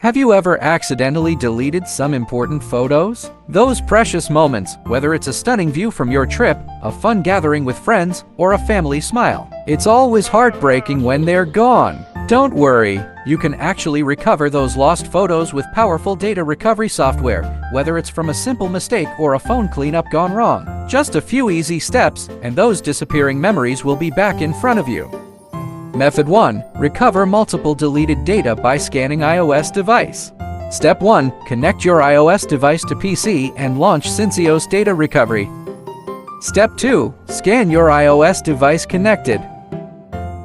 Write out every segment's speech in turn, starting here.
Have you ever accidentally deleted some important photos? Those precious moments, whether it's a stunning view from your trip, a fun gathering with friends, or a family smile. It's always heartbreaking when they're gone. Don't worry, you can actually recover those lost photos with powerful data recovery software, whether it's from a simple mistake or a phone cleanup gone wrong. Just a few easy steps, and those disappearing memories will be back in front of you. Method 1. Recover multiple deleted data by scanning iOS device. Step 1. Connect your iOS device to PC and launch Syncios Data Recovery. Step 2. Scan your iOS device connected.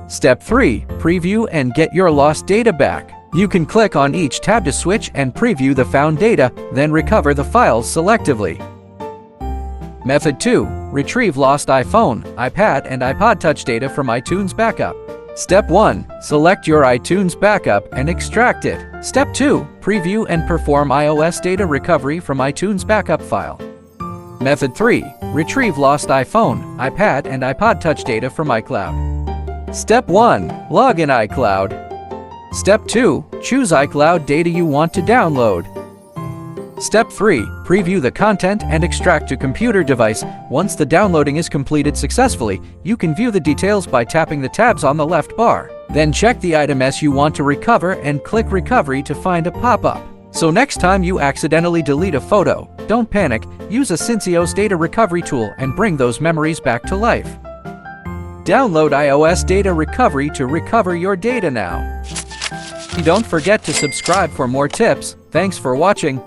Step 3. Preview and get your lost data back. You can click on each tab to switch and preview the found data, then recover the files selectively. Method 2. Retrieve lost iPhone, iPad, and iPod Touch data from iTunes Backup. Step 1. Select your iTunes backup and extract it. Step 2. Preview and perform iOS data recovery from iTunes backup file. Method 3. Retrieve lost iPhone, iPad, and iPod Touch data from iCloud. Step 1. Log in iCloud. Step 2. Choose iCloud data you want to download. Step 3. Preview the content and extract to computer device. Once the downloading is completed successfully, you can view the details by tapping the tabs on the left bar. Then check the item you want to recover and click Recovery to find a pop-up. So next time you accidentally delete a photo, don't panic, use a Syncios data recovery tool and bring those memories back to life. Download iOS Data Recovery to recover your data now. Don't forget to subscribe for more tips. Thanks for watching.